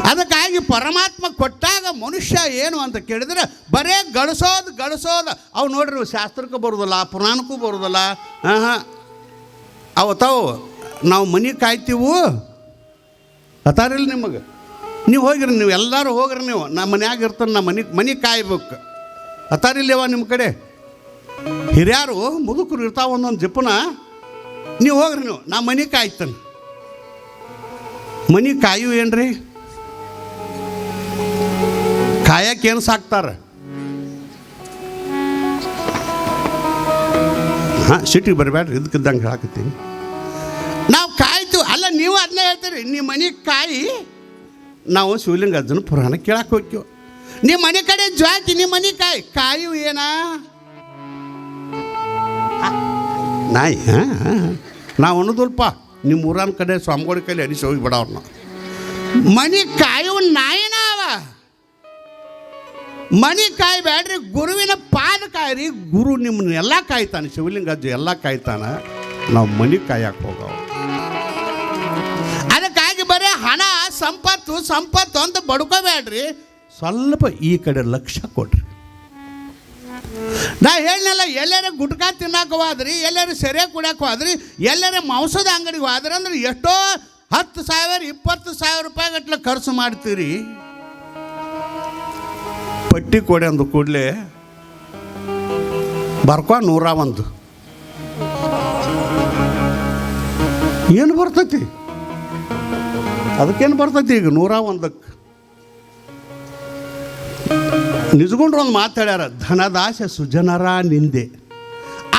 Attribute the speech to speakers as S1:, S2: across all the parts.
S1: ಅದಕ್ಕಾಗಿ ಪರಮಾತ್ಮ ಕೊಟ್ಟಾಗ ಮನುಷ್ಯ ಏನು ಅಂತ ಕೇಳಿದ್ರೆ ಬರೇ ಗಳಿಸೋದು ಅವು ನೋಡ್ರಿ ಶಾಸ್ತ್ರಕ್ಕೂ ಬರೋದಿಲ್ಲ, ಪುರಾಣಕ್ಕೂ ಬರೋದಿಲ್ಲ. ಅವತ್ತಾವು ನಾವು ಮನೆ ಕಾಯ್ತೀವು ಅತಾರಿಲ್ಲ ನಿಮಗೆ. ನೀವು ಹೋಗಿರಿ, ನೀವು ಎಲ್ಲರೂ ಹೋಗ್ರಿ, ನೀವು ನಮ್ಮ ಮನ್ಯಾಗ ಇರ್ತಾನೆ, ನಾ ಮನೆ ಕಾಯ್ಬೇಕು ಅತಾರಿಲ್ಲವ ನಿಮ್ಮ ಕಡೆ. ಹಿರಿಯರು ಮುದುಕರು ಇರ್ತಾವ ಒಂದೊಂದು ಜಿಪ್ಪನ, ನೀವು ಹೋಗ್ರಿ, ನೀವು ನಾ ಮನೆ ಕಾಯ್ತಾನೆ. ಮನೆ ಕಾಯು ಏನ್ರಿ, ಕಾಯಕ್ಕೆ ಏನು ಸಾಕ್ತಾರೆ? ಸಿಟಿಗೆ ಬರಬೇಡ್ರಿ, ಇದಕ್ಕಿದ್ದಂಗೆ ಹಾಕತ್ತೀನಿ. ನಾವು ಕಾಯ್ತು ಅಲ್ಲ, ನೀವು ಅದನ್ನ ಹೇಳ್ತೀರಿ. ನಿಮ್ಮ ಮನೆ ಕಾಯಿ, ನಾವು ಶಿವಲಿಂಗ ಅಜ್ಜನ ಪುರಾಣ ಕೇಳಕ್ಕೆ ಹೋಗ್ತೀವಿ. ನಿಮ್ಮ ಮನೆ ಕಡೆ ಜಾತಿ, ನಿಮ್ಮ ಮನೆ ಕಾಯು ಏನಾ ನಾಯಿ? ನಾವು ಅನ್ನೋದಲ್ಪ ನಿಮ್ಮ ಊರನ ಕಡೆ ಸ್ವಾಮಿಗಳ ಕೈಲಿ ಅಡಿಸಿ ಹೋಗಿ ಬಿಡವ್ರನ್ನ. ಮನೆ ಕಾಯುವ ನಾಯಿನ ಅವ. ಮನೆ ಕಾಯ್ಬೇಡ್ರಿ, ಗುರುವಿನ ಪಾದ ಕಾಯ್ರಿ. ಗುರು ನಿಮ್ಮನ್ನೆಲ್ಲ ಕಾಯ್ತಾನೆ, ಶಿವಲಿಂಗ ಅಜ್ಜ ಎಲ್ಲ ಕಾಯ್ತಾನೆ. ನಾವು ಮನೆ ಕಾಯಕ್ಕೆ ಹೋಗವ. ಅದಕ್ಕಾಗಿ ಬರೀ ಹಣ ಸಂಪತ್ತು ಅಂತ ಬಡ್ಕೋಬೇಡ್ರಿ. ಸ್ವಲ್ಪ ಈ ಕಡೆ ಲಕ್ಷ್ಯ ಕೊಡ್ರಿ. ನಾ ಹೇಳಿನಲ್ಲ, ಎಲ್ಲರ ಗುಟ್ಕಾ ತಿನ್ನಕ್ಕೆ ಹೋದ್ರಿ, ಎಲ್ಲರ ಸೆರೆ ಕುಡಿಯಕ್ಕೆ ಹೋದ್ರಿ, ಎಲ್ಲರ ಮಾಂಸದ ಅಂಗಡಿಗೆ ಹೋದ್ರಿ ಅಂದ್ರೆ ಎಷ್ಟೋ 10,000 20,000 ರೂಪಾಯಿ ಗಟ್ಟಲೆ ಖರ್ಚು ಮಾಡ್ತೀರಿ. ಪಟ್ಟಿ ಕೊಡಿ ಅಂದು ಕೂಡಲೇ ಬರ್ಕೊ 101 ಏನು ಬರ್ತೈತಿ? ಅದಕ್ಕೇನು ಬರ್ತೈತಿ? ಈಗ 101ಕ್ಕೆ ನಿಜಗೊಂಡ್ರು ಒಂದು ಮಾತಾಡ್ಯಾರ, ಧನದಾಶ ಸುಜನರ ನಿಂದೆ.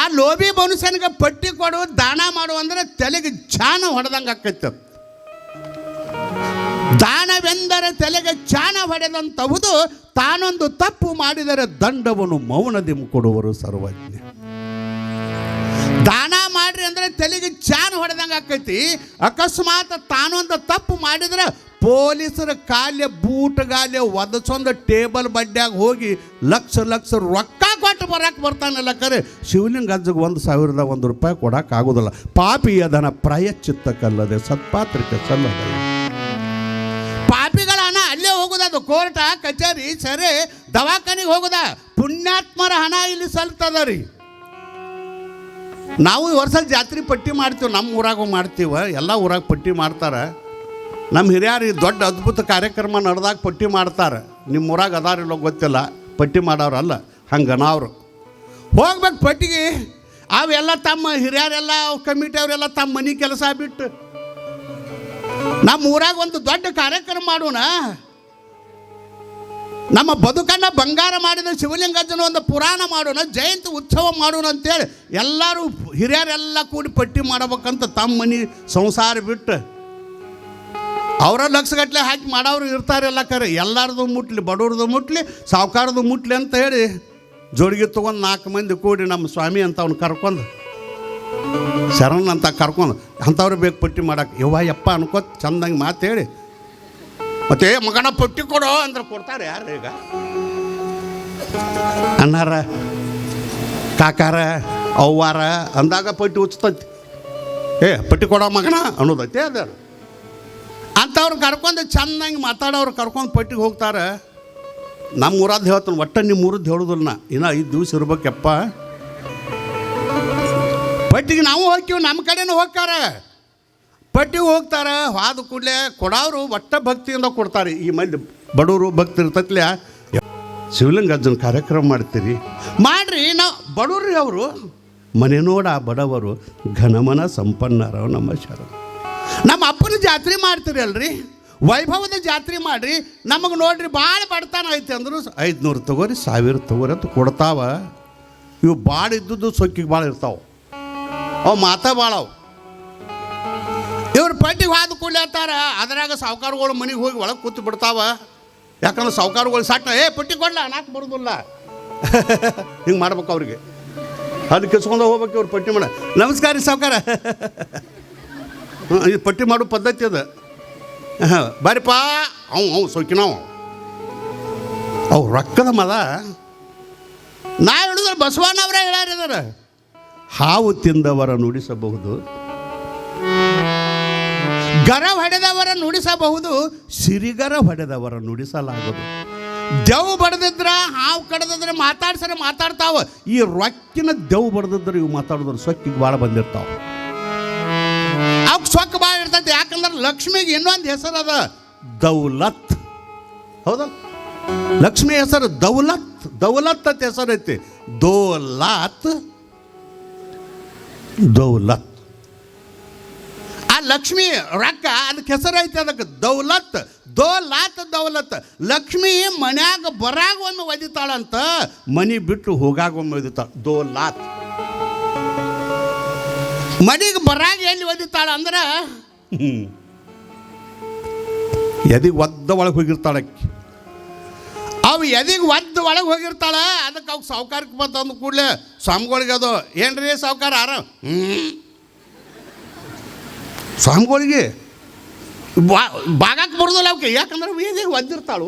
S1: ಆ ಲೋಭಿ ಮನುಷ್ಯನಿಗೆ ಪಟ್ಟಿ ಕೊಡು, ದಾನ ಮಾಡು ಅಂದ್ರೆ ತಲೆಗೆ ಚಾಣ ಹೊಡೆದಂಗೆ ಆಕೈತೆ. ದಾನವೆಂದರೆ ತಲೆಗೆ ಚಾಣ ಹೊಡೆದಂತಹುದು, ತಾನೊಂದು ತಪ್ಪು ಮಾಡಿದರೆ ದಂಡವನ್ನು ಮೌನದಿ ಕೊಡುವರು ಸರ್ವಜ್ಞ. ದಾನ ಮಾಡ್ರಿ ಅಂದರೆ ತಲೆಗೆ ಚಾಣ ಹೊಡೆದಂಗೆ ಆಕೈತಿ. ಅಕಸ್ಮಾತ್ ತಾನೊಂದು ತಪ್ಪು ಮಾಡಿದ್ರೆ ಪೊಲೀಸರ ಕಾಲ್ಯ ಬೂಟ್ಗಾಲ್ಯ ಒದಸೊಂದು ಟೇಬಲ್ ಬಡ್ಡ್ಯಾಗ ಹೋಗಿ ಲಕ್ಷ ರೊಕ್ಕ ಕೊಟ್ಟು ಬರಕ್ಕೆ ಬರ್ತಾನಲ್ಲ. ಕರೆ ಶಿವಲಿಂಗ ಅಜ್ಜಗೆ 1,000 ರೂಪಾಯಿ ಕೊಡಕ್ಕೆ ಆಗೋದಿಲ್ಲ. ಪಾಪಿಯ ಧನ ಪ್ರಾಯಶ್ಚಿತ್ತಕ್ಕಲ್ಲದೆ ಸತ್ಪಾತ್ರಕ್ಕೆ ಸಲ್ಲದ. ಪಾಪಿಗಳ ಹಣ ಅಲ್ಲೇ ಹೋಗುದ, ಅದು ಕೋರ್ಟ ಕಚೇರಿ ಸರಿ ದವಾಖಾನಿಗೆ ಹೋಗುದ. ಪುಣ್ಯಾತ್ಮರ ಹಣ ಇಲ್ಲಿ ಸಲ್ತದ ರೀ. ನಾವು ಈ ವರ್ಷ ಜಾತ್ರೆ ಪಟ್ಟಿ ಮಾಡ್ತೀವಿ, ನಮ್ಮ ಊರಾಗೂ ಮಾಡ್ತೀವ, ಎಲ್ಲ ಊರಾಗ ಪಟ್ಟಿ ಮಾಡ್ತಾರೆ. ನಮ್ಮ ಹಿರಿಯರು ದೊಡ್ಡ ಅದ್ಭುತ ಕಾರ್ಯಕ್ರಮ ನಡೆದಾಗ ಪಟ್ಟಿ ಮಾಡ್ತಾರೆ. ನಿಮ್ಮ ಊರಾಗ ಅದಾರಿಲ್ಲೋ ಗೊತ್ತಿಲ್ಲ, ಪಟ್ಟಿ ಮಾಡೋರಲ್ಲ, ಹಂಗೆ ನಾವು ಹೋಗ್ಬೇಕು ಪಟ್ಟಿಗೆ. ಅವೆಲ್ಲ ತಮ್ಮ ಹಿರಿಯರೆಲ್ಲ ಕಮಿಟಿ ಅವರೆಲ್ಲ ತಮ್ಮ ಮನೆ ಕೆಲಸ ಬಿಟ್ಟು ನಮ್ಮ ಊರಾಗ ಒಂದು ದೊಡ್ಡ ಕಾರ್ಯಕ್ರಮ ಮಾಡೋಣ, ನಮ್ಮ ಬದುಕನ್ನು ಬಂಗಾರ ಮಾಡಿದ ಶಿವಲಿಂಗಜ್ಜನ ಒಂದು ಪುರಾಣ ಮಾಡೋಣ, ಜಯಂತಿ ಉತ್ಸವ ಮಾಡೋಣ ಅಂತೇಳಿ ಎಲ್ಲರೂ ಹಿರಿಯರೆಲ್ಲ ಕೂಡಿ ಪಟ್ಟಿ ಮಾಡಬೇಕಂತ ತಮ್ಮ ಮನೆ ಸಂಸಾರ ಬಿಟ್ಟು ಅವರ ಲಕ್ಷಗಟ್ಟಲೆ ಹಾಕಿ ಮಾಡೋರು ಇರ್ತಾರೆಲ್ಲ. ಕರೆ ಎಲ್ಲರದು ಮುಟ್ಲಿ, ಬಡವ್ರದ್ದು ಮುಟ್ಲಿ, ಸಾವುಕಾರದು ಮುಟ್ಲಿ ಅಂತ ಹೇಳಿ ಜೋಡಿಗೆ ತೊಗೊಂಡು 4 ಮಂದಿ ಕೂಡಿ ನಮ್ಮ ಸ್ವಾಮಿ ಅಂತ ಅವ್ನು ಕರ್ಕೊಂಡು, ಶರಣ್ ಅಂತ ಕರ್ಕೊಂಡು ಅಂಥವ್ರು ಬೇಕು ಪಟ್ಟಿ ಮಾಡಕ್ಕೆ. ಯಪ್ಪ ಅನ್ಕೋತ ಚಂದಂಗೆ ಮಾತು ಹೇಳಿ ಮತ್ತೆ ಮಗನ ಪಟ್ಟಿ ಕೊಡೋ ಅಂದ್ರೆ ಕೊಡ್ತಾರೆ. ಯಾರು ಈಗ ಅಣ್ಣಾರ ಕಾಕಾರ ಅವ್ವಾರ ಅಂದಾಗ ಪಟ್ಟಿ ಉಚ್ತೈತಿ. ಪಟ್ಟಿ ಕೊಡೋ ಮಗನ ಅನ್ನೋದೈತೆ ಅದ. ಅಂಥವ್ರು ಕರ್ಕೊಂಡು ಚಂದಂಗೆ ಮಾತಾಡೋರು ಕರ್ಕೊಂಡು ಪಟ್ಟಿಗೆ ಹೋಗ್ತಾರೆ. ನಮ್ಮ ಊರದ್ದು ಹೇಳ್ತಾನೆ, ಒಟ್ಟು ನಿಮ್ಮ ಊರದ್ದು ಹೇಳೋದಿಲ್ಲ. ಇನ್ನೂ 5 ದಿವಸ ಇರ್ಬೇಕಪ್ಪ ಪಟ್ಟಿಗೆ. ನಾವು ಹೋಗ್ತೀವಿ, ನಮ್ಮ ಕಡೆನೂ ಹೋಗ್ತಾರೆ, ಪಟ್ಟಿಗೆ ಹೋಗ್ತಾರೆ. ಹೋದ ಕೂಡಲೇ ಕೊಡೋರು ಒಟ್ಟ ಭಕ್ತಿಯಿಂದ ಕೊಡ್ತಾರೆ. ಈ ಮಂದಿ ಬಡವರು ಭಕ್ತಿ ಇರ್ತೈತ್ಲೆ, ಶಿವಲಿಂಗ ಅಜ್ಜನ ಕಾರ್ಯಕ್ರಮ ಮಾಡ್ತೀರಿ ಮಾಡ್ರಿ. ನಾವು ಬಡವ್ರಿ, ಅವರು ಮನೆ ನೋಡ ಬಡವರು ಘನಮನ ಸಂಪನ್ನರ ನಮ್ಮ ಶರಣ. ನಮ್ಮ ಅಪ್ಪನ ಜಾತ್ರೆ ಮಾಡ್ತೀರಿ ಅಲ್ರಿ, ವೈಭವದ ಜಾತ್ರೆ ಮಾಡಿರಿ. ನಮಗೆ ನೋಡ್ರಿ ಭಾಳ ಬಡತನ ಐತೆ ಅಂದರು 500 ತಗೋರಿ 1000 ತಗೋರಿ ಅಂತ ಕೊಡ್ತಾವ. ಇವು ಭಾಳ ಇದ್ದದ್ದು ಸೊಕ್ಕಿಗೆ ಭಾಳ ಇರ್ತಾವೆ, ಅವು ಮಾತಾ ಭಾಳವು. ಇವ್ರು ಪಟ್ಟಿಗೆ ಹಾದು ಕೂಡ್ಲೇತಾರ. ಅದ್ರಾಗ ಸಾವುಕಾರುಗಳು ಮನೆಗೆ ಹೋಗಿ ಒಳಗೆ ಕೂತು ಬಿಡ್ತಾವ. ಯಾಕಂದ್ರೆ ಸಾವುಕಾರುಗಳು ಸಾಟ ಪಟ್ಟಿ ಕೊಡ್ಲ ನಾಲ್ಕು ಬರೋದಿಲ್ಲ ಹಿಂಗೆ ಮಾಡ್ಬೇಕು ಅವ್ರಿಗೆ. ಅಲ್ಲಿ ಕಿಸ್ಕೊಂಡು ಹೋಗ್ಬೇಕು ಇವ್ರು ಪಟ್ಟಿ ಮಾಡ. ನಮಸ್ಕಾರ ರೀ ಸಾವುಕಾರ, ಇದು ಪಟ್ಟಿ ಮಾಡೋ ಪದ್ಧತಿ ಅದು. ಬಾರಿಪ್ಪ ಅವು ಸೋಕಿನವು ಅವು ರೊಕ್ಕದ ಮದ. ನಾ ಹೇಳಿದ್ರೆ ಬಸವಣ್ಣವರೇ ಹೇಳ್ಯಾರಿದಾರೆ, ಹಾವು ತಿಂದವರ ನುಡಿಸಬಹುದು, ಗರ ಹೊಡೆದವರ ನುಡಿಸಬಹುದು, ಸಿರಿಗರ ಹೊಡೆದವರ ನುಡಿಸಲಾಗದು. ದೆವ್ ಬಡ್ದಿದ್ರ ಹಾವು ಕಡ್ದಿದ್ರೆ ಮಾತಾಡ್ತಾವ. ಈ ರೊಕ್ಕಿನ ದೆವ್ ಬಡ್ದಿದ್ರೆ ಇವು ಮಾತಾಡಿದ್ರೆ ಸೊಕ್ಕಿಗೆ ಭಾಳ ಬಂದಿರ್ತಾವ. ಅವಕ್ಕೆ ಸೊಕ್ಕ ಭಾಳ ಇರ್ತೈತಿ. ಯಾಕಂದ್ರೆ ಲಕ್ಷ್ಮಿಗೆ ಇನ್ನೊಂದು ಹೆಸರು ಅದ, ದೌಲತ್. ಹೌದಾ? ಲಕ್ಷ್ಮಿ ಹೆಸರು ದೌಲತ್ ಅಂತ ಹೆಸರು ಐತಿ. ದೌಲತ್ ಆ ಲಕ್ಷ್ಮಿ ರೊಕ್ಕ ಅದಕ್ಕೆ ಹೆಸರು ಐತಿ. ಅದಕ್ಕೆ ದೌಲತ್. ಲಕ್ಷ್ಮಿ ಮನ್ಯಾಗ ಬರಾಗ ಒಮ್ಮೆ ಒದಿತಾಳಂತ, ಮನೆ ಬಿಟ್ಟು ಹೋಗಾಗ ಒಮ್ಮೆ ಒದಿತಾಳ. ದೌಲತ್ ಮನೆಗೆ ಬರಾಗ ಎಲ್ಲಿ ಒದಿತಾಳ ಅಂದ್ರೆ ಎದಿಗೆ ಒದ್ದ ಒಳಗೆ ಹೋಗಿರ್ತಾಳಕ್ಕೆ. ಅವು ಎದಿಗೆ ಒದ್ದು ಒಳಗೆ ಹೋಗಿರ್ತಾಳ. ಅದಕ್ಕೆ ಅವು ಸಾವುಕಾರಕ್ಕೆ ಬಂತ ಅಂದ ಕೂಡಲೇ ಸ್ವಾಮಿಗಳಿಗೆ ಅದು ಏನ್ರಿ ಸಾವುಕಾರ ಆರಾಮ ಸ್ವಾಮಿಗಳಿಗೆ ಬಾಗಕ್ಕೆ ಬರೋದಿಲ್ಲ ಅವಕ್ಕೆ. ಯಾಕಂದ್ರೆ ಎದಿಗೆ ಒದ್ದಿರ್ತಾಳು.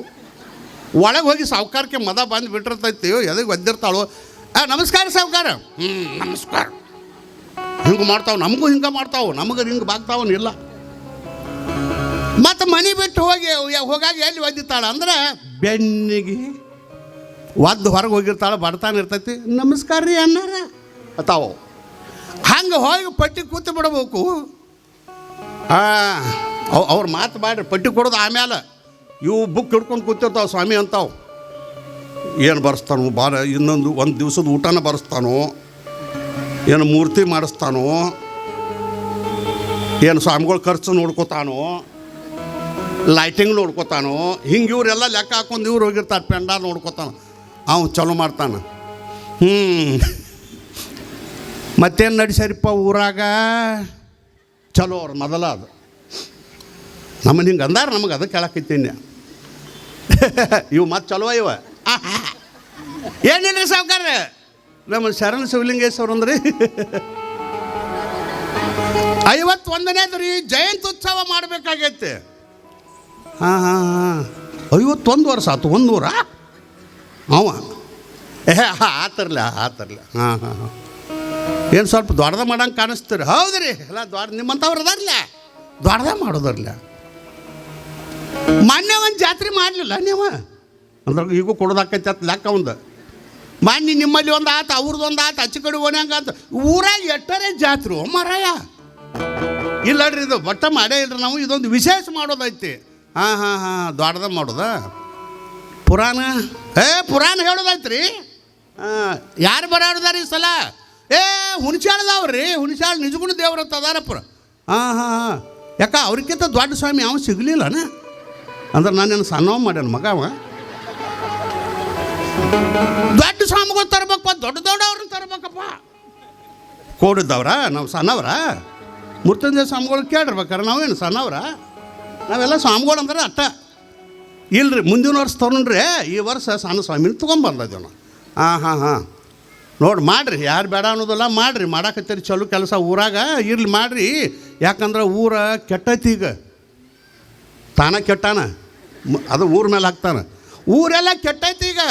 S1: ಒಳಗೆ ಹೋಗಿ ಸಾವುಕಾರಕ್ಕೆ ಮದ ಬಂದು ಬಿಟ್ಟಿರ್ತೈತಿ, ಎದಿಗೆ ಒದ್ದಿರ್ತಾಳು. ನಮಸ್ಕಾರ ಸಾವುಕಾರ. ನಮಸ್ಕಾರ. ಹಿಂಗೆ ಮಾಡ್ತಾವೆ, ನಮಗೂ ಹಿಂಗೆ ಮಾಡ್ತಾವೆ, ನಮಗೆ ಹಿಂಗೆ ಬಾಗ್ತಾವನಿಲ್ಲ. ಮತ್ತು ಮನೆ ಬಿಟ್ಟು ಹೋಗಾಗ ಎಲ್ಲಿ ಒದ್ದಿತ್ತಾಳ ಅಂದ್ರೆ ಬೆನ್ನಿಗೆ ಒದ್ದು ಹೊರಗೆ ಹೋಗಿರ್ತಾಳೆ. ಬಡತಾನ ಇರ್ತೈತಿ. ನಮಸ್ಕಾರ ರೀ ಅನ್ನಾರ ಅತಾವು. ಹಂಗೆ ಹೋಗಿ ಪಟ್ಟಿ ಕೂತು ಬಿಡಬೇಕು. ಅವ್ರ ಮಾತು ಮಾಡ್ರಿ, ಪಟ್ಟಿ ಕೊಡೋದು ಆಮೇಲೆ. ಇವು ಬುಕ್ ಹಿಡ್ಕೊಂಡು ಕೂತಿರ್ತಾವೆ ಸ್ವಾಮಿ ಅಂತಾವು. ಏನು ಬರೆಸ್ತಾನೋ ಭಾಳ, ಒಂದು ದಿವಸದ ಊಟನ ಬರೆಸ್ತಾನೋ, ಏನು ಮೂರ್ತಿ ಮಾಡಿಸ್ತಾನೋ, ಏನು ಸ್ವಾಮಿಗಳ ಖರ್ಚು ನೋಡ್ಕೋತಾನೋ, ಲೈಟಿಂಗ್ ನೋಡ್ಕೋತಾನೋ. ಹಿಂಗೆ ಇವರೆಲ್ಲ ಲೆಕ್ಕ ಹಾಕೊಂಡು ಇವ್ರು ಹೋಗಿರ್ತಾರೆ, ಪೆಂಡಾಲ್ ನೋಡ್ಕೋತಾನ. ಅವ್ನು ಚಲೋ ಮಾಡ್ತಾನೆ. ಮತ್ತೇನು ನಡೆಸ್ಯಾರಿಪ್ಪ ಊರಾಗ? ಚಲೋ ಅವ್ರು ಮೊದಲ ಅದು ನಮ್ಮನ್ನು ಹಿಂಗೆ ಅಂದಾರ, ನಮಗೆ ಅದಕ್ಕೆ ಕೇಳಕತ್ತೀನಿ. ಇವು ಮತ್ತೆ ಚಲೋ ಇವ ಏನಿಲ್ಲ ಸಾವುಕಾರ. ನಮ್ಮ ಶರಣ ಶಿವಲಿಂಗೇಶ್ವರ ಅಂದ್ರೆ 51ನೇದು ರೀ ಜಯಂತ್ಯುತ್ಸವ ಮಾಡಬೇಕಾಗೈತೆ. 51 ವರ್ಷ ಆಯ್ತು. 100 ಅವ ಆತರ್ಲ. ಏನು ಸ್ವಲ್ಪ ದೊಡ್ಡದ ಮಾಡಂಗೆ ಕಾಣಿಸ್ತೀರಿ. ಹೌದು ರೀ, ಎಲ್ಲ ದೊಡ್ಡ ನಿಮ್ಮಂಥವ್ರು ಅದಾರಲ್ಲ, ದೊಡ್ಡದ ಮಾಡೋದರ್ಲ. ಮೊನ್ನೆ ಒಂದು ಜಾತ್ರೆ ಮಾಡಲಿಲ್ಲ ನೀವು ಅಂದ್ರೆ ಈಗೂ ಕೊಡೋದಾಕೈತಿ ಅಂತ ಲೆಕ್ಕ. ಒಂದು ಮೊನ್ನೆ ನಿಮ್ಮಲ್ಲಿ ಒಂದು ಆತ, ಅವ್ರದ್ದು ಒಂದು ಆತ, ಅಚ್ಚ ಕಡೆ ಓಣ್ಯಾಂಗ ಆತ. ಊರಾಗ ಎಟ್ಟರೆ ಜಾತ್ರೆ ಮರಾಯ ಇಲ್ಲ ರೀ. ಇದು ಬಟ್ಟ ಮಾಡೇ ಇಲ್ರಿ ನಾವು. ಇದೊಂದು ವಿಶೇಷ ಮಾಡೋದೈತಿ. ದೊಡ್ಡದ ಮಾಡೋದ ಪುರಾಣ ಹೇಳೋದೈತ್ರಿ. ಯಾರು ಬರೋದಾರ ಈ ಸಲ? ಹುಣಸಾಳದವ್ರಿ. ಹುಣಸಾಳ ನಿಜಗುಣ ದೇವ್ರಂತ ಅದಾರಪ್ಪ. ಯಾಕ ಅವ್ರಿಗಿಂತ ದೊಡ್ಡ ಸ್ವಾಮಿ ಅವನು ಸಿಗಲಿಲ್ಲನ ಅಂದ್ರೆ ನಾನೇನು ಸಣ್ಣವ ಮಾಡ್ಯಾನ ಮಗ. ಅವ ದೊಡ್ಡ ಸ್ವಾಮಿಗಳು ತರ್ಬೇಕಪ್ಪ, ದೊಡ್ಡವ್ರನ್ನ ತರ್ಬೇಕಪ್ಪ. ಕೋಡಿದ್ದವ್ರ ನಾವು ಸಣ್ಣವ್ರ? ಮುರ್ತಂಜಯ ಸ್ವಾಮಿಗಳು ಕೇಳಿರ್ಬೇಕಾರೆ ನಾವೇನು ಸಣ್ಣವ್ರ? ನಾವೆಲ್ಲ ಸ್ವಾಮಿಗಳು ಅಂದ್ರೆ ಅಟ್ಟ ಇಲ್ರಿ. ಮುಂದಿನ ವರ್ಷ ತೊಗೊಂಡ್ರೆ ಈ ವರ್ಷ ಸಣ್ಣ ಸ್ವಾಮಿನ ತೊಗೊಂಬಂದಿದ್ದೇವೆ ನಾವು. ನೋಡಿ ಮಾಡಿರಿ, ಯಾರು ಬೇಡ ಅನ್ನೋದಲ್ಲ, ಮಾಡಿರಿ. ಮಾಡಾಕತ್ತೀರಿ ಚಲೋ ಕೆಲಸ ಊರಾಗ. ಇರ್ಲಿ ಮಾಡಿರಿ. ಯಾಕಂದ್ರೆ ಊರ ಕೆಟ್ಟೈತಿ. ಈಗ ತಾನ ಕೆಟ್ಟಾನ, ಅದು ಊರ ಮೇಲೆ ಹಾಕ್ತಾನೆ. ಊರೆಲ್ಲ ಕೆಟ್ಟೈತಿ ಈಗ.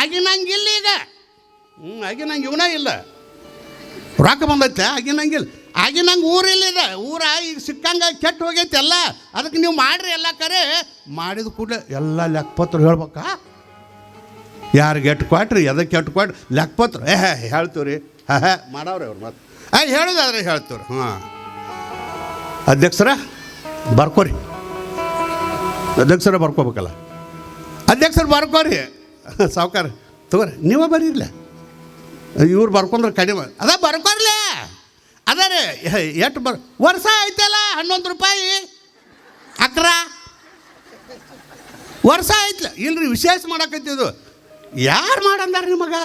S1: ಆಗಿನಂಗಿಲ್ಲ ಈಗ. ಆಗಿನಂಗೆ ಇವನೇ ಇಲ್ಲ. ರೊಕ್ಕ ಬಂದೈತೆ, ಆಗಿನಂಗಿಲ್ಲ. ಆಗಿನಂಗೆ ಊರಿಲ್ಲಿದೆ. ಊರ ಈಗ ಸಿಕ್ಕಂಗೆ ಕೆಟ್ಟು ಹೋಗೈತೆ ಎಲ್ಲ. ಅದಕ್ಕೆ ನೀವು ಮಾಡಿರಿ ಎಲ್ಲ. ಕರೆ ಮಾಡಿದ ಕೂಡಲೇ ಎಲ್ಲ ಲೆಕ್ಕಪತ್ರ ಹೇಳ್ಬೇಕಾ? ಯಾರಿಗೆ ಎಟ್ಟು ಕೊಟ್ರಿ, ಎದಕ್ಕೆ ಎಟ್ಟು ಕೊಟ್ರಿ ಲೆಕ್ಕಪತ್ರ ಹೇಳ್ತೀವಿ ರೀ. ಮಾಡವ್ರಿ ಅವ್ರು ಮತ್ತೆ ಹೇಳೋದಾದ್ರೆ ಹೇಳ್ತೀವ್ರಿ. ಅಧ್ಯಕ್ಷರ ಬರ್ಕೋರಿ. ಅಧ್ಯಕ್ಷರ ಬರ್ಕೋಬೇಕಲ್ಲ. ಅಧ್ಯಕ್ಷರು ಬರ್ಕೋರಿ. ಸಾವುಕಾರ ತಗೋರಿ, ನೀವೇ ಬರೀರ್ಲ. ಇವ್ರು ಬರ್ಕೊಂಡ್ರೆ ಕಡಿಮೆ ಅದ ಬರ್ಕೋರ್ಲೆ. ಅದ ರೀ ಎಷ್ಟು ವರ್ಷ ಐತಲ್ಲ 11 ರೂಪಾಯಿ ಅಕ್ರ ವರ್ಷ ಐತ್ಲ. ಇಲ್ರಿ ವಿಶೇಷ ಮಾಡಕತ್ತಿದ್ದು. ಯಾರು ಮಾಡಂದಾರ ನಿಮಗ?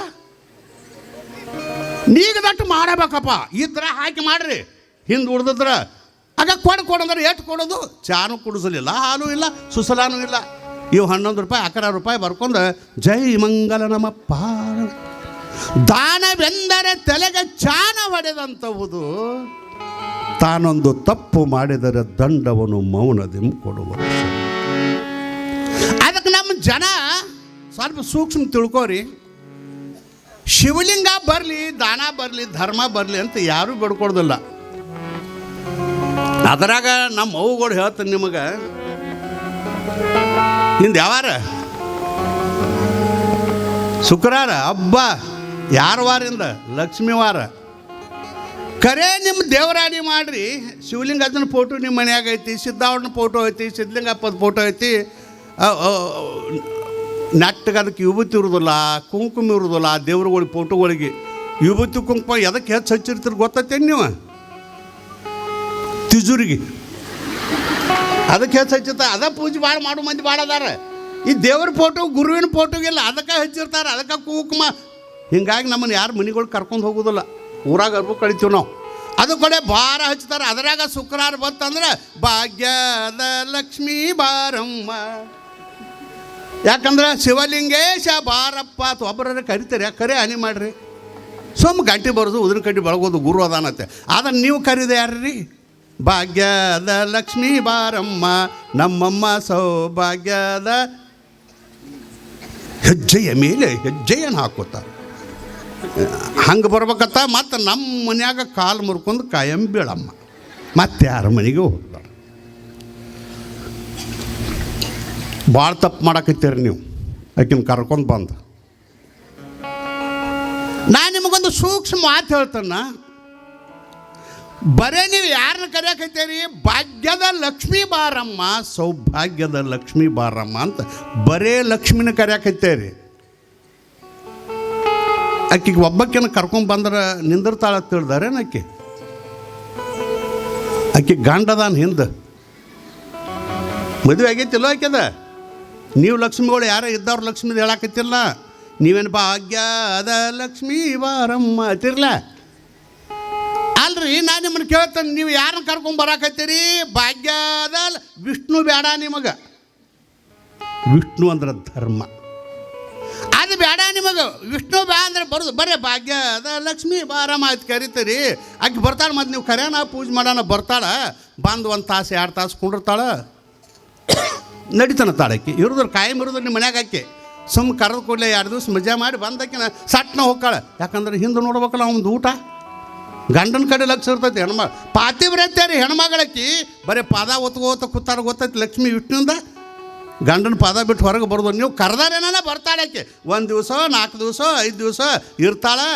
S1: ನೀಗ ದಟ್ಟು ಮಾಡಬೇಕಪ್ಪ. ಇದ್ರ ಹಾಕಿ ಮಾಡ್ರಿ. ಹಿಂದೆ ಉಡ್ದಿದ್ರ ಆಗ ಕೊಡಂದ್ರೆ ಎಷ್ಟು ಕೊಡೋದು? ಚಾನು ಕುಡಿಸಲಿಲ್ಲ, ಹಾಲು ಇಲ್ಲ, ಸುಸಲಾನೂ ಇಲ್ಲ. ಇವು 11 ರೂಪಾಯಿ 11 ರೂಪಾಯಿ ಬರ್ಕೊಂಡು ಜೈ ಮಂಗಲ ನಮ್ಮಪ್ಪ. ದಾನವೆಂದರೆ ತಲೆಗೆ ಚಾನ ಹೊಡೆದಂಥವುದು, ತಾನೊಂದು ತಪ್ಪು ಮಾಡಿದರೆ ದಂಡವನ್ನು ಮೌನದಿಂದ ಕೊಡುವ. ಅದಕ್ಕೆ ನಮ್ಮ ಜನ ಸ್ವಲ್ಪ ಸೂಕ್ಷ್ಮ ತಿಳ್ಕೋರಿ. ಶಿವಲಿಂಗ ಬರಲಿ, ದಾನ ಬರಲಿ, ಧರ್ಮ ಬರಲಿ ಅಂತ ಯಾರೂ ಬೇಡ್ಕೊಡ್ದಿಲ್ಲ. ಅದರಾಗ ನಮ್ಮ ಅವ್ಗಳು ಹೇಳ್ತೀನಿ ನಿಮಗೆ, ನಿಂದು ಯಾವಾರ ಶುಕ್ರವಾರ ಹಬ್ಬ, ಯಾರ ವಾರಿಂದ ಲಕ್ಷ್ಮೀ ವಾರ, ಕರೆ ನಿಮ್ಮ ದೇವರಾಣಿ ಮಾಡಿರಿ. ಶಿವಲಿಂಗಜ್ಜನ ಫೋಟೋ ನಿಮ್ಮ ಮನ್ಯಾಗ ಐತಿ, ಸಿದ್ದಾವಣ್ಣನ ಫೋಟೋ ಐತಿ, ಸಿದ್ಧಲಿಂಗಪ್ಪದ ಫೋಟೋ ಐತಿ. ನೆಟ್ಟಗೆ ಅದಕ್ಕೆ ವಿಭೂತಿ ಇರೋದಿಲ್ಲ, ಕುಂಕುಮ ಇರೋದಿಲ್ಲ. ದೇವ್ರುಗಳಿಗೆ ಫೋಟೋಗಳಿಗೆ ವಿಭೂತಿ ಕುಂಕುಮ ಎದಕ್ಕೆ ಹೆಚ್ಚು ಹಚ್ಚಿರ್ತೀರಿ ಗೊತ್ತೈತೇನು ನೀವು? ತಿಜೂರಿಗೆ ಅದಕ್ಕೆ ಹೆಚ್ಚು ಹಚ್ಚಿರ್ತಾರೆ. ಅದ ಪೂಜೆ ಭಾಳ ಮಾಡೋ ಮಂದಿ ಭಾಳ ಅದಾರ. ಈ ದೇವ್ರ ಫೋಟೋ ಗುರುವಿನ ಫೋಟೋಗಿಲ್ಲ, ಅದಕ್ಕೆ ಹಚ್ಚಿರ್ತಾರೆ, ಅದಕ್ಕೆ ಕುಂಕುಮ. ಹಿಂಗಾಗಿ ನಮ್ಮನ್ನು ಯಾರು ಮನೆಗಳು ಕರ್ಕೊಂಡು ಹೋಗೋದಿಲ್ಲ, ಊರಾಗ ಅರ್ಬು ಕಳಿತೀವಿ ನಾವು. ಅದು ಕಡೆ ಭಾರ ಹಚ್ತಾರೆ. ಅದರಾಗ ಶುಕ್ರವಾರ ಬಂತಂದ್ರೆ ಭಾಗ್ಯದ ಲಕ್ಷ್ಮೀ ಬಾರಮ್ಮ. ಯಾಕಂದ್ರೆ ಶಿವಲಿಂಗೇಶ ಬಾರಪ್ಪ ಅಂತ ಒಬ್ಬರ ಕರಿತಾರೆ. ಕರೆ ಹನಿ ಮಾಡಿರಿ, ಸೊಮ್ಮ ಗಂಟೆ ಬರೋದು, ಉದಿನ ಕಡ್ಡಿ ಬೆಳಗೋದು, ಗುರು ಅದಾನತ್ತೆ. ಅದನ್ನು ನೀವು ಕರೀದೆ ಯಾರ್ರಿ? ಭಾಗ್ಯದ ಲಕ್ಷ್ಮೀ ಬಾರಮ್ಮ ನಮ್ಮಮ್ಮ ಸೌಭಾಗ್ಯದ. ಹೆಜ್ಜೆಯ ಮೇಲೆ ಹೆಜ್ಜೆಯನ್ನು ಹಾಕೋತಾರೆ. ಹಂಗೆ ಬರ್ಬೇಕತ್ತ. ಮತ್ತು ನಮ್ಮ ಮನ್ಯಾಗ ಕಾಲು ಮುರ್ಕೊಂಡು ಕಾಯಂ ಬೀಳಮ್ಮ, ಮತ್ತೆ ಯಾರ ಮನೆಗೆ ಹೋಗ್ತಾರೆ. ಭಾಳ ತಪ್ಪು ಮಾಡಕತ್ತೀರಿ ನೀವು. ಆಕಿನ ಕರ್ಕೊಂಡು ಬಂದು ನಾನು ನಿಮಗೊಂದು ಸೂಕ್ಷ್ಮ ಮಾತು ಹೇಳ್ತಾನ. ಬರೇ ನೀವು ಯಾರನ್ನ ಕರೆಯಕತ್ತೀರಿ? ಭಾಗ್ಯದ ಲಕ್ಷ್ಮೀ ಬಾರಮ್ಮ, ಸೌಭಾಗ್ಯದ ಲಕ್ಷ್ಮೀ ಬಾರಮ್ಮ ಅಂತ ಬರೇ ಲಕ್ಷ್ಮಿನ ಕರೆಯಕತ್ತೀರಿ. ಆಕಿಗೆ ಒಬ್ಬಕ್ಕಿನ ಕರ್ಕೊಂಡು ಬಂದ್ರೆ ನಿಂದಿರ್ತಾಳ ತಿಳಿದಾರೇನು? ಆಕೆ ಗಂಡದಾನ ಹಿಂದೆ ಮದುವೆ ಆಗೈತಿಲ್ಲ ಆಕೆದ. ನೀವು ಲಕ್ಷ್ಮಿಗಳು ಯಾರೋ ಇದ್ದವ್ರು ಲಕ್ಷ್ಮಿದು ಹೇಳಕತ್ತಿಲ್ಲ. ನೀವೇನು ಭಾಗ್ಯದ ಲಕ್ಷ್ಮೀ ಬಾರಮ್ಮ ಅಂತಿರ್ಲ ಅಲ್ರಿ. ನಾನು ನಿಮ್ಮನ್ನು ಕೇಳ್ತೇನೆ, ನೀವು ಯಾರನ್ನ ಕರ್ಕೊಂಡು ಬರಾಕತ್ತೀರಿ? ಭಾಗ್ಯದ ವಿಷ್ಣು ಬೇಡ ನಿಮಗೆ. ವಿಷ್ಣು ಅಂದ್ರೆ ಧರ್ಮ, ಅದು ಬೇಡ ನಿಮಗೆ. ವಿಷ್ಣು ಬಾ ಅಂದ್ರೆ ಬರೋದು ಬರೇ ಭಾಗ್ಯದ ಲಕ್ಷ್ಮೀ ಬಾರಮ್ಮ ಆಯ್ತು ಕರಿತೀರಿ. ಆಕೆ ಬರ್ತಾಳೆ, ಮತ್ತು ನೀವು ಕರೆಯೋಣ ಪೂಜೆ ಮಾಡೋಣ ಬರ್ತಾಳೆ. ಬಂದು 1 ತಾಸು 2 ತಾಸು ಕುಂಡಿರ್ತಾಳೆ, ನಡಿತಾನೆ ತಾಳಕ್ಕೆ. ಇರೋದ್ರ ಕಾಯಂ ಇರೋದ್ರ ನಿಮ್ಮ ಮನ್ಯಾಗ ಆಕೆ ಸುಮ್ಮ ಕರೆದು ಕೂಡಲೇ 2 ದಿವಸ ಮಜಾ ಮಾಡಿ ಬಂದಾಕಿನ ಸಟ್ನ ಹೋಗ್ತಾಳೆ. ಯಾಕಂದ್ರೆ ಹಿಂದೆ ನೋಡ್ಬೇಕಲ್ಲ ಅವ್ನದು ಊಟ. ಗಂಡನ ಕಡೆ ಲಕ್ಷ ಇರ್ತೈತಿ. ಪಾತಿವ್ರತ್ಯಾರಿ ಹೆಣ್ಮಗಳಕ್ಕಿ ಬರೀ ಪಾದ ಒತ್ಕೋತ ಕೂತಾರ ಗೊತ್ತೈತಿ. ಲಕ್ಷ್ಮೀ ವಿಷ್ಣುವಿಂದ ಗಂಡನ ಪಾದ ಬಿಟ್ಟು ಹೊರಗೆ ಬರ್ಬೋದು. ನೀವು ಕರೆದಾರೇನ ಬರ್ತಾಳೆ ಆಕೆ. 1 ದಿವಸ 4 ದಿವಸ 5 ದಿವಸ ಇರ್ತಾಳೆ.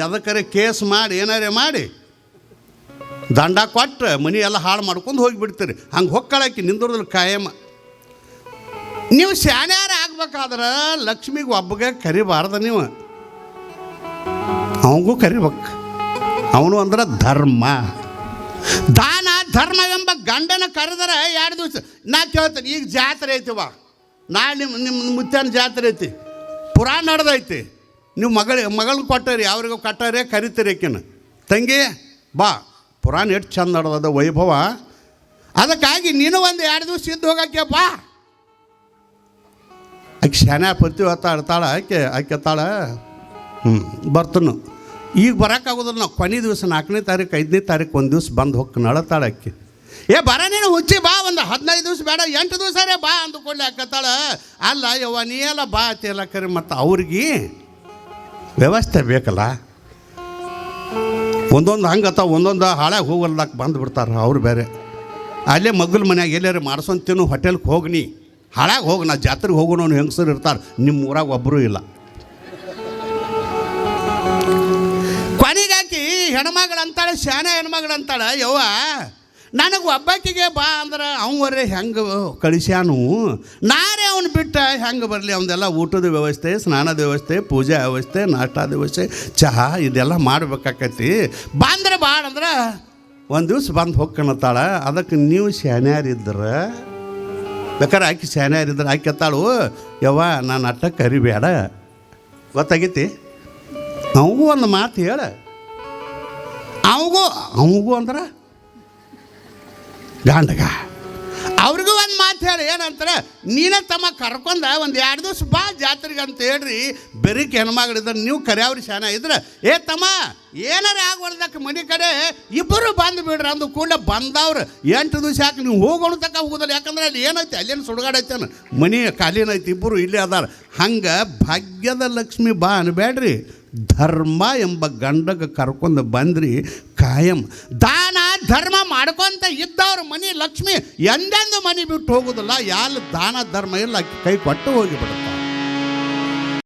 S1: ಎದಕ್ಕರೆ ಕೇಸ್ ಮಾಡಿ ಏನಾರೇ ಮಾಡಿ ದಂಡ ಕೊಟ್ಟು ಮನೆ ಎಲ್ಲ ಹಾಳು ಮಾಡ್ಕೊಂಡು ಹೋಗಿಬಿಡ್ತೀರಿ. ಹಂಗೆ ಹೊಕ್ಕಳಾಕಿ ನಿಂದ್ರದಲ್ಲಿ ಕಾಯಮ. ನೀವು ಶಾಣ್ಯಾರ ಆಗ್ಬೇಕಾದ್ರೆ ಲಕ್ಷ್ಮಿಗೆ ಒಬ್ಬಗೆ ಕರಿಬಾರ್ದ, ನೀವು ಅವನಿಗೂ ಕರಿಬೇಕು. ಅವನು ಅಂದ್ರೆ ಧರ್ಮ, ದಾನ ಧರ್ಮ ಎಂಬ ಗಂಡನ ಕರೆದ್ರೆ 2 ದಿವಸ. ನಾ ಕೇಳ್ತೇನೆ, ಈಗ ಜಾತ್ರೆ ಐತಿವ, ನಾಳೆ ನಿಮ್ಮ ಮುತ್ಯಾನ ಜಾತ್ರೆ ಐತಿ, ಪುರಾಣ ನಡೆದೈತಿ. ನೀವು ಮಗಳನ್ನ ಕೊಟ್ಟರಿ, ಅವ್ರಿಗೆ ಕೊಟ್ಟಾರೆ ಕರಿತೀರಿ. ಆಕಿನ ತಂಗಿ ಬಾ, ಪುರಾಣ ಎಷ್ಟು ಚಂದ ನಡೆದದ ವೈಭವ. ಅದಕ್ಕಾಗಿ ನೀನು ಒಂದು 2 ದಿವಸ ಇದ್ದು ಹೋಗಕ್ಕೆ ಬಾ. ಆಕೆ ಶಾನ್ಯಾ ಪತಿ ಹೊತ್ತಾಡ್ತಾಳೆ. ಆಕೆ ತಾಳ ಬರ್ತನು. ಈಗ ಬರೋಕ್ಕಾಗೋದಿಲ್ಲ. ನಾವು ಕೊನೆ ದಿವಸ 4ನೇ ತಾರೀಕು 5ನೇ ತಾರೀಕು 1 ದಿವಸ ಬಂದು ಹೋಗಿ ನಳತಾಳೆ ಆಕೆ. ಬರ ನೀನು ಹುಚ್ಚಿ ಬಾ, ಒಂದು 15 ದಿವಸ ಬೇಡ 8 ದಿವಸ ರೇ ಬಾ ಅಂದ್ಕೊಳ್ಳಿ ಹಾಕತ್ತಾಳೆ. ಅಲ್ಲ ಯವ್ವ ನೀ ಎಲ್ಲ ಬಾ ಅಂತೆಲ್ಲ ಕರಿ. ಮತ್ತು ಅವ್ರಿಗೆ ವ್ಯವಸ್ಥೆ ಬೇಕಲ್ಲ. ಒಂದೊಂದು ಹಂಗತ್ತ, ಒಂದೊಂದು ಹಾಳಾಗಿ ಹೋಗಲ್ದಾಕ ಬಂದು ಬಿಡ್ತಾರೆ ಅವ್ರು ಬೇರೆ. ಅಲ್ಲೇ ಮಗ್ಗಲ ಮನ್ಯಾಗ ಎಲ್ಲಾರು ಮಾಡ್ಸೊಂತೇನು ಹೋಟೆಲ್ಗೆ ಹೋಗ್ನಿ, ಹಾಳಾಗಿ ಹೋಗಿ. ನಾ ಜಾತ್ರೆಗೆ ಹೋಗೋಣ ಹೆಂಗಸರು ಇರ್ತಾರೆ, ನಿಮ್ಮ ಊರಾಗ ಒಬ್ಬರೂ ಇಲ್ಲ. ಕೊನೆಗಾಕಿ ಹೆಣ್ಮಗಳಂತಾಳೆ, ಶಾನೆ ಹೆಣ್ಮಗಳಂತಾಳೆ, ಯವ್ವ ನನಗೆ ಒಬ್ಬಾಕಿಗೆ ಬಾ ಅಂದ್ರೆ ಅವರೇ ಹೆಂಗೆ ಕಳಿಸ್ಯಾನು, ನಾರೇ ಅವನು ಬಿಟ್ಟ ಹೆಂಗೆ ಬರಲಿ? ಅವನ್ನೆಲ್ಲ ಊಟದ ವ್ಯವಸ್ಥೆ, ಸ್ನಾನದ ವ್ಯವಸ್ಥೆ, ಪೂಜೆ ವ್ಯವಸ್ಥೆ, ನಾಷ್ಟದ ವ್ಯವಸ್ಥೆ, ಚಹಾ ಇದೆಲ್ಲ ಮಾಡ್ಬೇಕಾಕೈತಿ. ಬಂದ್ರೆ ಭಾಳ ಅಂದ್ರೆ 1 ದಿವಸ ಬಂದು ಹೋಗ್ಕಣತ್ತಾಳೆ. ಅದಕ್ಕೆ ನೀವು ಶಾನ್ಯಾರಿದ್ರೆ ಬೇಕಾರೆ ಆಕೆ ಶಾನ್ಯಾರಿದ್ರೆ ಆಕೆ ಎತ್ತಾಳು, ಯವ್ವ ನಾನು ಅಟ್ಟ ಕರಿಬೇಡ, ಗೊತ್ತಾಗೈತಿ? ಅವಗೂ ಒಂದು ಮಾತು ಹೇಳ. ಅವಗೂ ಅಂದ್ರೆ ಗಂಡಗ ಅವ್ರಿಗೂ ಒಂದು ಮಾತು ಹೇಳಿ. ಏನಂತಾರೆ, ನೀನೇ ತಮ್ಮ ಕರ್ಕೊಂಡ 1-2 ದಿವಸ ಬಾ ಜಾತ್ರೆಗೆ ಅಂತ ಹೇಳ್ರಿ. ಬೆರಿಕೆ ಹೆಣ್ಮಗಳಿದ್ರೆ ನೀವು ಕರೆಯವ್ರಿ ಶಾನ ಇದ್ರೆ, ತಮ್ಮ ಏನಾರೇ ಆಗ್ಬಾರ್ದಕ್ಕೆ ಮನೆ ಕಡೆ ಇಬ್ಬರು ಬಂದು ಬಿಡ್ರಿ ಅಂದು ಕೂಡ ಬಂದವ್ರು 8 ದಿವಸ ಯಾಕೆ ನೀವು ಹೋಗೋಣ ತಕ್ಕ ಹೋಗೋದಿಲ್ಲ. ಯಾಕಂದ್ರೆ ಅಲ್ಲಿ ಏನೈತಿ, ಅಲ್ಲೇನು ಸುಡುಗಾಡೈತೇನು, ಮನೆ ಖಾಲಿನೈತಿ, ಇಬ್ಬರು ಇಲ್ಲೇ ಅದಾರ. ಹಂಗೆ ಭಾಗ್ಯದ ಲಕ್ಷ್ಮಿ ಬಾ ಅನ್ಬೇಡ್ರಿ, ಧರ್ಮ ಎಂಬ ಗಂಡಗೆ ಕರ್ಕೊಂಡು ಬಂದ್ರಿ ಕಾಯಂ. ದಾನ ಧರ್ಮ ಮಾಡ್ಕೊಂತ ಇದ್ದವ್ರ ಮನೆ ಲಕ್ಷ್ಮಿ ಎಂದೆಂದು ಮನೆ ಬಿಟ್ಟು ಹೋಗೋದಿಲ್ಲ. ಯಾರು ದಾನ ಧರ್ಮ ಇಲ್ಲ ಕೈ ಕೊಟ್ಟು ಹೋಗಿಬಿಡುತ್ತೆ.